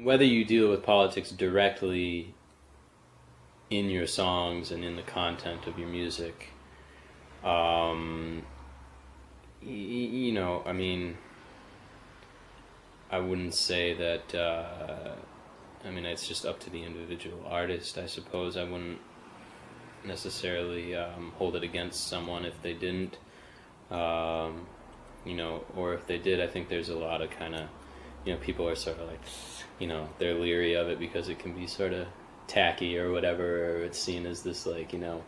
Whether you deal with politics directly in your songs and in the content of your music, you know, I mean, I wouldn't say that, I mean, it's just up to the individual artist, I suppose. I wouldn't necessarily hold it against someone if they didn't, you know, or if they did. I think there's a lot of kind of, you know, people are sort of like, you know, they're leery of it because it can be sort of tacky or whatever, or it's seen as this, like, you know,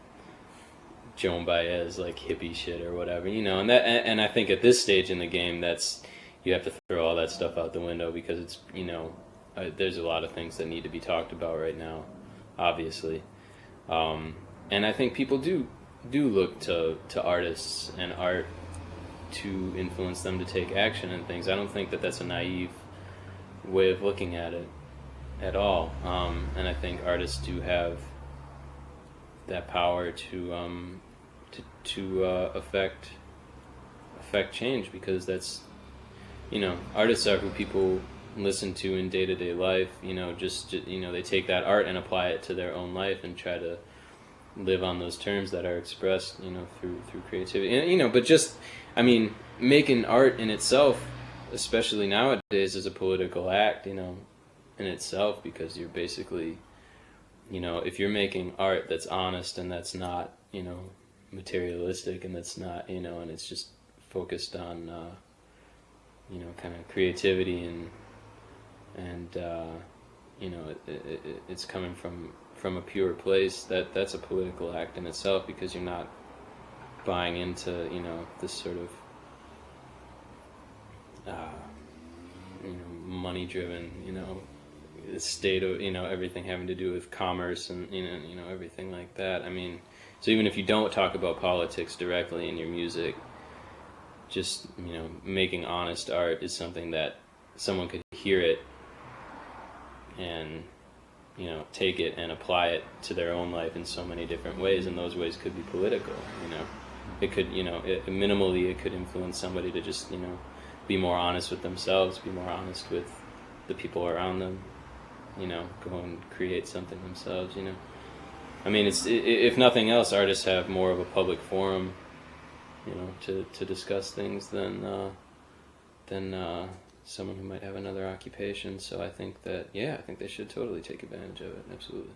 Joan Baez, like, hippie shit or whatever, you know, and I think at this stage in the game, that's, you have to throw all that stuff out the window because it's, you know, there's a lot of things that need to be talked about right now, obviously. And I think people do look to artists and art to influence them to take action and things. I don't think that that's a naive way of looking at it at all. And I think artists do have that power to affect change, because that's, you know, artists are who people listen to in day-to-day life. You know, just you know, they take that art and apply it to their own life and try to live on those terms that are expressed, you know, through creativity. And, you know, but just, I mean, making art in itself, especially nowadays, is a political act, you know, in itself, because you're basically, you know, if you're making art that's honest and that's not, you know, materialistic, and that's not, you know, and it's just focused on, you know, kind of creativity and you know, it's coming from a pure place, that's a political act in itself, because you're not buying into, you know, this sort of you know, money driven, you know, state of, you know, everything having to do with commerce and, you know, everything like that. I mean, so even if you don't talk about politics directly in your music, just, you know, making honest art is something that someone could hear it and, you know, take it and apply it to their own life in so many different ways, and those ways could be political, you know. It could, you know, minimally it could influence somebody to just, you know, be more honest with themselves, be more honest with the people around them, you know, go and create something themselves, you know. I mean, it's, if nothing else, artists have more of a public forum, you know, to discuss things than someone who might have another occupation. So I think that, yeah, I think they should totally take advantage of it, absolutely.